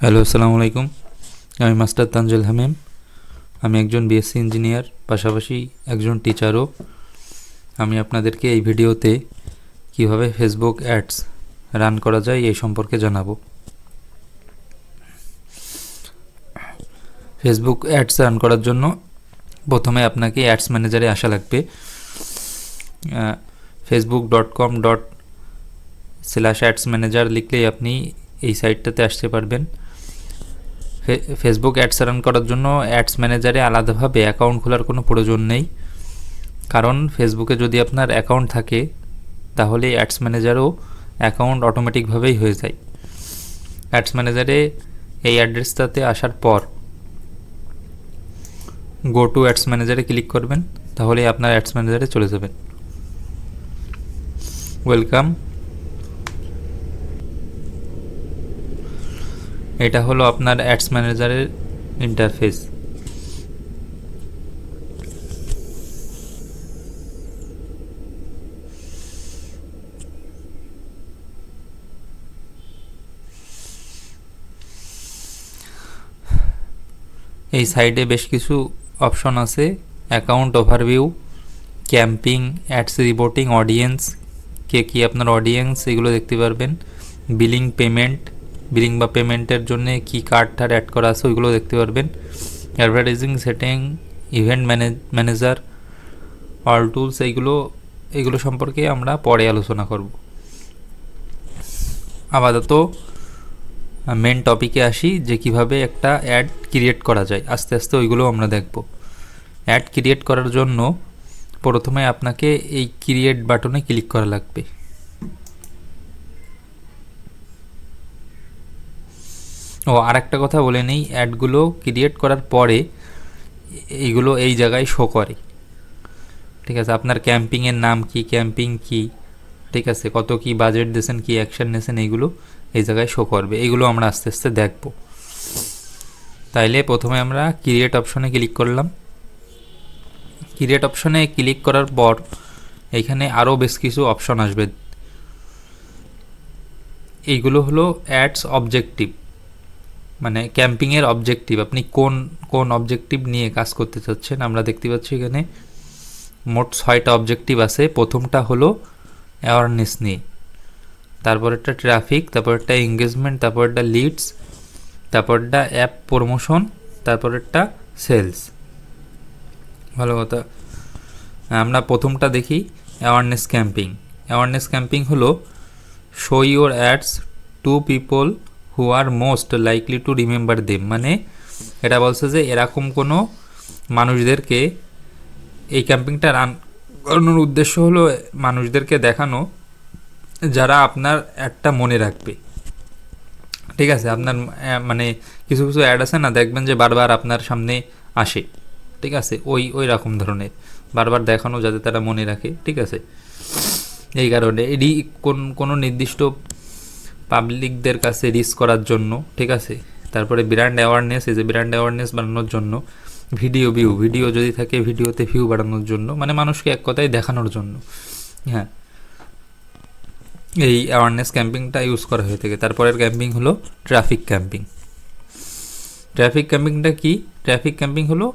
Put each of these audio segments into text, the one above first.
Hello, আসসালামু আলাইকুম। আমি মাস্টার তানজিল হামিম। আমি একজন বিএসসি ইঞ্জিনিয়ার, পাশাপাশি একজন টিচারও। আমি আপনাদেরকে এই ভিডিওতে কিভাবে ফেসবুক অ্যাডস রান করা যায় এই সম্পর্কে জানাবো। ফেসবুক অ্যাডস রান করার জন্য প্রথমে আপনাকে অ্যাডস ম্যানেজারে আসা লাগবে। facebook.com/ads ম্যানেজার লিখলেই আপনি এই সাইটটাতে আসতে পারবেন। ফেসবুক অ্যাডস রান করার জন্য অ্যাডস ম্যানেজারে আলাদাভাবে অ্যাকাউন্ট খোলার কোনো প্রয়োজন নেই, কারণ ফেসবুকে যদি আপনার অ্যাকাউন্ট থাকে তাহলে অ্যাডস ম্যানেজারও অ্যাকাউন্ট অটোমেটিকভাবেই হয়ে যায়। অ্যাডস ম্যানেজারে এই অ্যাড্রেসটাতে আসার পর গো টু অ্যাডস ম্যানেজারে ক্লিক করবেন, তাহলে আপনার অ্যাডস ম্যানেজারে চলে যাবেন। ওয়েলকাম। এটা হলো আপনার অ্যাডস ম্যানেজারের ইন্টারফেস। এই সাইডে বেশ কিছু অপশন আছে: account overview, campaign, ads reporting, audience, কে কি আপনার অডিয়েন্স, এগুলো দেখতে পারবেন। বিলিং বা পেমেন্টের জন্য কি কার্ড অ্যাড করা আছে ওইগুলো দেখতে পারবেন। Advertising setting, event manager, all tools, এইগুলো সম্পর্কে আমরা পরে আলোচনা করব। আপাতত মেন টপিকে আসি, যে কিভাবে একটা অ্যাড ক্রিয়েট করা যায়। আস্তে আস্তে ওইগুলো আমরা দেখব। অ্যাড ক্রিয়েট করার জন্য প্রথমে আপনাকে এই ক্রিয়েট বাটনে ক্লিক করা লাগবে। আর একটা কথা বলে নেই, অ্যাডগুলো ক্রিয়েট করার পরে এইগুলো এই জায়গায় শো করে। ঠিক আছে, আপনার ক্যাম্পিংয়ের নাম কি, ক্যাম্পিং কি, ঠিক আছে, কত কি বাজেট দিয়েছেন, কি অ্যাকশন নিয়েছেন, এইগুলো এই জায়গায় শো করবে। এইগুলো আমরা আস্তে আস্তে দেখব। তাইলে প্রথমে আমরা ক্রিয়েট অপশনে ক্লিক করলাম। ক্রিয়েট অপশনে ক্লিক করার পর এইখানে আরও বেশ কিছু অপশন আসবে। এইগুলো হলো অ্যাডস অবজেক্টিভ, মানে ক্যাম্পিংয়ের অবজেক্টিভ। আপনি কোন অবজেক্টিভ নিয়ে কাজ করতে চাচ্ছেন। আমরা দেখতে পাচ্ছি এখানে মোট 6টা অবজেক্টিভ আছে। প্রথমটা হলো অ্যাওয়ারনেস নিয়ে, তারপরেরটা ট্রাফিক, তারপরেরটা এঙ্গেজমেন্ট, তারপরেরটা লিডস, তারপরটা অ্যাপ প্রমোশন, তারপরেরটা সেলস। ভালো কথা। আমরা প্রথমটা দেখি, অ্যাওয়ারনেস ক্যাম্পিং। অ্যাওয়ারনেস ক্যাম্পিং হলো show your ads to people who are most likely to remember them. মানে এটা বলছে যে এরকম কোনো মানুষদেরকে, এই ক্যাম্পিংটা রান করানোর উদ্দেশ্য হলো মানুষদেরকে দেখানো যারা আপনার অ্যাডটা মনে রাখবে। ঠিক আছে, আপনার মানে কিছু কিছু অ্যাড আছে না, দেখবেন যে বারবার আপনার সামনে আসে। ঠিক আছে, ওই রকম ধরনের বারবার দেখানো যাতে তারা মনে রাখে। ঠিক আছে, এই কারণে এটি কোনো নির্দিষ্ট পাবলিকদের কাছে রিচ করার জন্য। ঠিক আছে, তারপরে ব্র্যান্ড অ্যাওয়ারনেস, এই যে ব্র্যান্ড অ্যাওয়ারনেস বাড়ানোর জন্য। ভিডিও যদি থাকে ভিডিওতে ভিউ বাড়ানোর জন্য, মানে মানুষকে এক কথায় দেখানোর জন্য। হ্যাঁ, এই অ্যাওয়ারনেস ক্যাম্পিংটা ইউজ করা হয়ে থাকে। তারপরের ক্যাম্পিং হলো ট্রাফিক ক্যাম্পিং। ট্রাফিক ক্যাম্পিংটা কি? ট্রাফিক ক্যাম্পিং হলো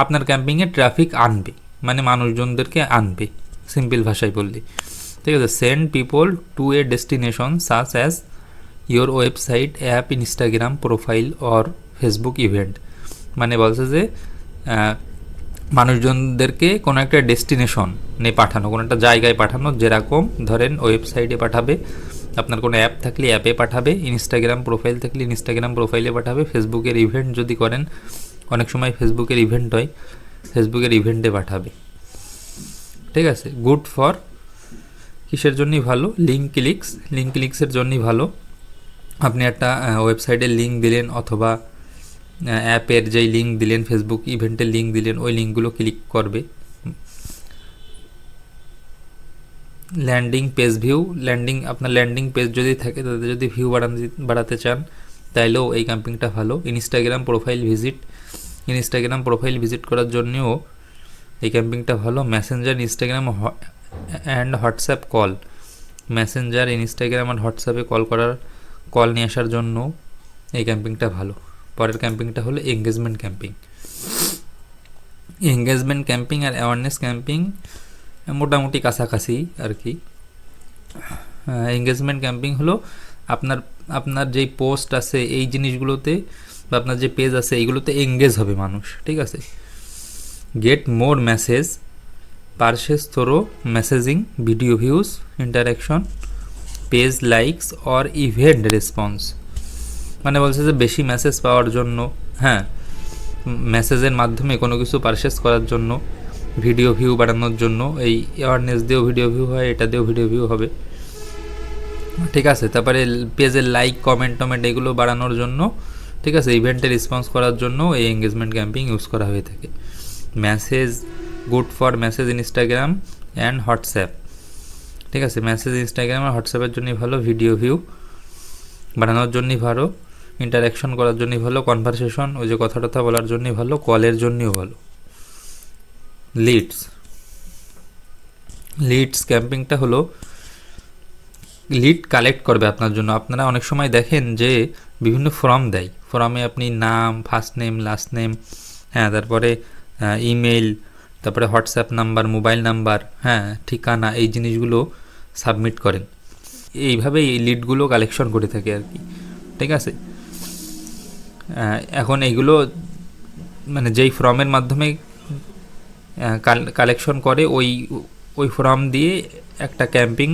আপনার ক্যাম্পিংয়ে ট্রাফিক আনবে, মানে মানুষজনদেরকে আনবে, সিম্পল ভাষায় বললে। ঠিক আছে, send people to A destination such as your website, app, Instagram profile or Facebook event. মানে বলছে যে মানুষজনদেরকে কোনো একটা ডেস্টিনেশনে পাঠানো, কোনো একটা জায়গায় পাঠানো। যেরকম ধরেন ওয়েবসাইটে পাঠাবে, আপনার কোনো অ্যাপ থাকলে অ্যাপে পাঠাবে, ইনস্টাগ্রাম প্রোফাইল থাকলে ইনস্টাগ্রাম প্রোফাইলে পাঠাবে, ফেসবুকের ইভেন্ট যদি করেন, অনেক সময় ফেসবুকের ইভেন্ট হয়, ফেসবুকের ইভেন্টে পাঠাবে। ঠিক আছে, গুড ফর কিসের জন্যই ভালো? লিঙ্ক ক্লিক্সের জন্যই ভালো। আপনি একটা ওয়েবসাইটের লিঙ্ক দিলেন অথবা অ্যাপের যেই লিঙ্ক দিলেন, ফেসবুক ইভেন্টের লিঙ্ক দিলেন, ওই লিঙ্কগুলো ক্লিক করবে। ল্যান্ডিং পেজ ভিউ, আপনার ল্যান্ডিং পেজ যদি থাকে, তাদের যদি ভিউ বাড়াতে চান তাইলেও এই ক্যাম্পিংটা ভালো। ইনস্টাগ্রাম প্রোফাইল ভিজিট করার জন্যও এই ক্যাম্পিংটা ভালো। Messenger, Instagram and WhatsApp call, Messenger, Instagram আর হোয়াটসঅ্যাপে কল নিয়ে আসার জন্য এই ক্যাম্পিংটা ভালো। পরের ক্যাম্পিংটা হলো এঙ্গেজমেন্ট ক্যাম্পিং। এঙ্গেজমেন্ট ক্যাম্পিং আর অ্যাওয়ারনেস ক্যাম্পিং মোটামুটি কাছাকাছি আর কি। এঙ্গেজমেন্ট ক্যাম্পিং হলো আপনার আপনার যেই পোস্ট আছে এই জিনিসগুলোতে বা আপনার যে পেজ আছে এইগুলোতে এঙ্গেজ হবে মানুষ, ঠিক আছে। Get more message, purchase through messaging, video views, interaction, page likes or event response. মানে বলছে যে বেশি মেসেজ পাওয়ার জন্য, হ্যাঁ, মেসেজের মাধ্যমে কোনো কিছু পারচেস করার জন্য, ভিডিও ভিউ বাড়ানোর জন্য, এই অ্যাওয়ারনেস দিয়েও ভিডিও ভিউ হয়, এটা দিয়েও ভিডিও ভিউ হবে, ঠিক আছে। তারপরে পেজের লাইক কমেন্ট টমেন্ট এগুলো বাড়ানোর জন্য, ঠিক আছে, ইভেন্টে রেসপন্স করার জন্য এই এঙ্গেজমেন্ট ক্যাম্পিং ইউজ করা হয়ে থাকে। Message good for message Instagram and WhatsApp, ঠিক আছে। মেসেজ ইনস্টাগ্রাম আর হোয়াটসঅ্যাপের জন্যই ভালো, ভিডিও ভিউ বাড়ানোর জন্যই ভালো, ইন্টারাকশন করার জন্যই ভালো, কনভারসেশন ওই যে কথা টথা বলার জন্যই ভালো, কলের জন্যও ভালো। লিডস ক্যাম্পিংটা হলো লিড কালেক্ট করবে আপনার জন্য। আপনারা অনেক সময় দেখেন যে বিভিন্ন ফর্ম দেয়, ফর্মে আপনি নাম, ফার্স্ট নেম, লাস্ট নেম, হ্যাঁ, তারপরে ইমেল, তারপরে হোয়াটসঅ্যাপ নাম্বার, মোবাইল নাম্বার, হ্যাঁ, ঠিকানা, এই জিনিসগুলো সাবমিট করেন। এইভাবে এই লিডগুলো কালেকশন করে থাকে আর কি, ঠিক আছে। এখন এইগুলো মানে যেই ফর্মের মাধ্যমে কালেকশন করে ওই ফর্ম দিয়ে একটা ক্যাম্পিং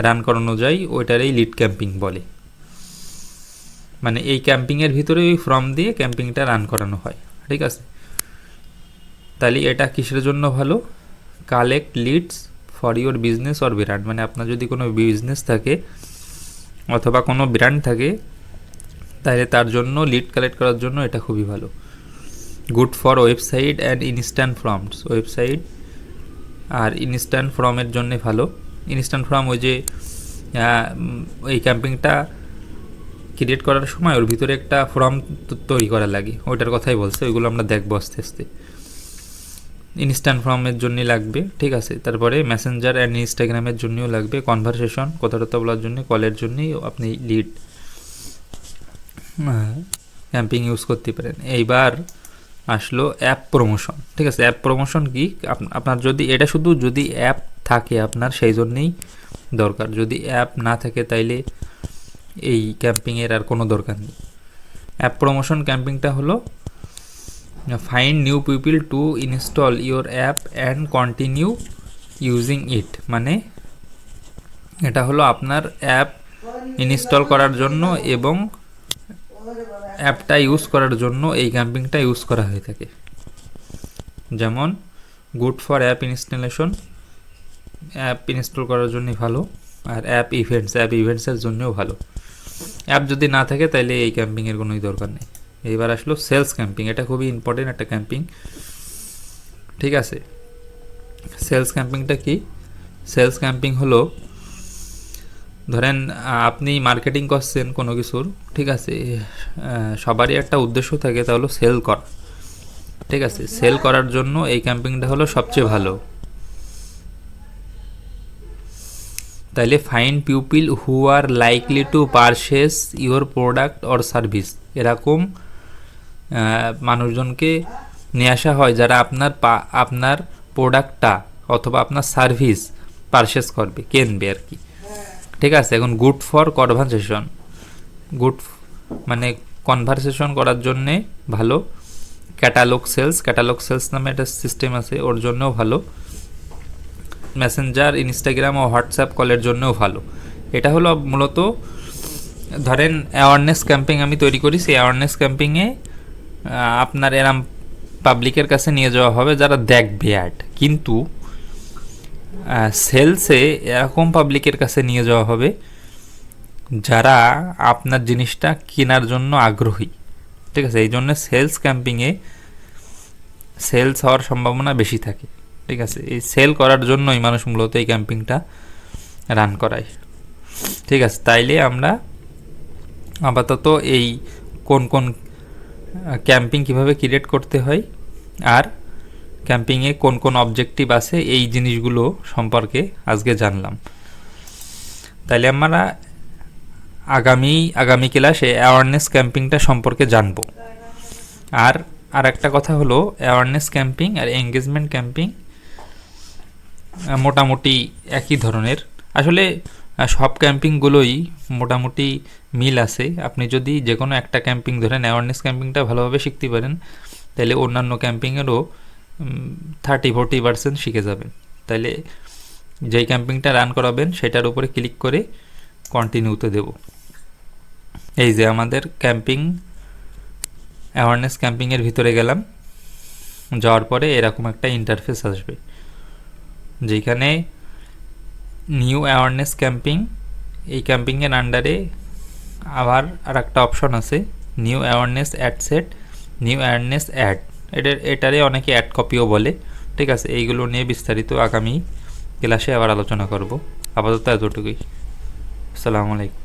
রান করানো যায়, ওইটারই লিড ক্যাম্পিং বলে। মানে এই ক্যাম্পিংয়ের ভিতরে ওই ফর্ম দিয়ে ক্যাম্পিংটা রান করানো হয়, ঠিক আছে। তাহলে এটা কিসের জন্য ভালো? Collect leads for your business or brand. মানে আপনার যদি কোনো বিজনেস থাকে অথবা কোনো ব্র্যান্ড থাকে তাহলে তার জন্য লিড কালেক্ট করার জন্য এটা খুবই ভালো। Good for website and instant forms, website আর ইনস্ট্যান্ট ফর্মের জন্যে ভালো। ইনস্ট্যান্ট ফর্ম ওই যে এই ক্যাম্পিংটা ক্রিয়েট করার সময় ওর ভিতরে একটা ফর্ম তৈরি করা লাগে, ওইটার কথাই বলছে, ওইগুলো আমরা দেখবো আস্তে আস্তে। ইনস্ট্যান্ট ফর্মের জন্যই লাগবে, ঠিক আছে। তারপরে মেসেঞ্জার অ্যান্ড ইনস্টাগ্রামের জন্যও লাগবে, কনভারসেশন কথা টথা বলার জন্য, কলের জন্যই আপনি লিড ক্যাম্পিং ইউজ করতে পারেন। এইবার আসলো অ্যাপ প্রমোশন, ঠিক আছে। অ্যাপ প্রমোশন কি? আপনার যদি এটা শুধু যদি অ্যাপ থাকে আপনার সেই জন্যেই দরকার, যদি অ্যাপ না থাকে তাইলে এই ক্যাম্পিংয়ের আর কোনো দরকার নেই। অ্যাপ প্রমোশন ক্যাম্পিংটা হলো find new people to install your app and continue using it. মানে এটা হলো আপনার অ্যাপ ইনস্টল করার জন্য এবং অ্যাপটা ইউজ করার জন্য এই ক্যাম্পিংটা ইউজ করা হয়ে থাকে। যেমন good for app installation, app install করার জন্যই ভালো, আর অ্যাপ ইভেন্টসের জন্যও ভালো। অ্যাপ যদি না থাকে তাহলে এই ক্যাম্পিংয়ের কোনোই দরকার নেই। এইবার আসলো সেলস ক্যাম্পিং, এটা খুবই ইম্পর্টেন্ট একটা ক্যাম্পিং, ঠিক আছে। সেলস ক্যাম্পিংটা কি? সেলস ক্যাম্পিং হলো ধরেন আপনি মার্কেটিং করছেন কোনো কিছুর, ঠিক আছে, সবারই একটা উদ্দেশ্য থাকে, তা হলো সেল করা, ঠিক আছে। সেল করার জন্য এই ক্যাম্পিংটা হলো সবচেয়ে ভালো। তাইলে find people who are likely to purchase your product or service, এরকম মানুষজনকে নিয়ে আসা হয় যারা আপনার প্রোডাক্টটা অথবা আপনার সার্ভিস পারচেস করবে, কিনবে আর কি, ঠিক আছে। এখন গুড ফর কনভারসেশন, গুড মানে কনভারসেশন করার জন্যে ভালো। ক্যাটালগ সেলস নামে একটা সিস্টেম আছে, ওর জন্যও ভালো। মেসেঞ্জার, ইনস্টাগ্রাম ও হোয়াটসঅ্যাপ কলের জন্যও ভালো। এটা হলো মূলত ধরেন অ্যাওয়ারনেস ক্যাম্পিং আমি তৈরি করি, সেই অ্যাওয়ারনেস ক্যাম্পিংয়ে আপনার এরম পাবলিকের কাছে নিয়ে যাওয়া হবে যারা দেখবে অ্যাড, কিন্তু সেলসে এরকম পাবলিকের কাছে নিয়ে যাওয়া হবে যারা আপনার জিনিসটা কেনার জন্য আগ্রহী, ঠিক আছে। এই জন্য সেলস ক্যাম্পিংয়ে সেলস হওয়ার সম্ভাবনা বেশি থাকে, ঠিক আছে। এই সেল করার জন্যই মানুষ মূলত এই ক্যাম্পিংটা রান করায়, ঠিক আছে। তাইলে আমরা আপাতত এই কোন কোন ক্যাম্পিং কিভাবে ক্রিয়েট করতে হয় আর ক্যাম্পিংয়ে কোন কোন অবজেক্টিভ আছে এই জিনিসগুলো সম্পর্কে আজকে জানলাম। তাইলে আমরা আগামী ক্লাসে অ্যাওয়ারনেস ক্যাম্পিংটা সম্পর্কে জানবো। আর একটা কথা হলো, অ্যাওয়ারনেস ক্যাম্পিং আর এঙ্গেজমেন্ট ক্যাম্পিং মোটামুটি একই ধরনের। আসলে সব ক্যাম্পিংগুলোই মোটামুটি মিল আছে। আপনি যদি যে কোনো একটা ক্যাম্পিং ধরেন, অ্যাওয়ারনেস ক্যাম্পিংটা ভালোভাবে শিখতে পারেন, তাহলে অন্যান্য ক্যাম্পিংয়েরও 30-40% শিখে যাবেন। তাহলে যেই ক্যাম্পিংটা রান করাবেন সেটার উপরে ক্লিক করে কন্টিনিউতে দেব। এই যে আমাদের অ্যাওয়ারনেস ক্যাম্পিংয়ের ভিতরে গেলাম, যাওয়ার পরে এরকম একটা ইন্টারফেস আসবে, যেখানে নিউ অ্যাওয়ারনেস ক্যাম্পিং, এই ক্যাম্পিংয়ের আন্ডারে আবার আর একটা অপশন আছে, new awareness ad set, new awareness ad. এটারে অনেকে অ্যাড কপিও বলে। ঠিক আছে, এইগুলো নিয়ে বিস্তারিত আগামী ক্লাসে আবার আলোচনা করব। আপাতত এতটুকুই। আসসালামু আলাইকুম।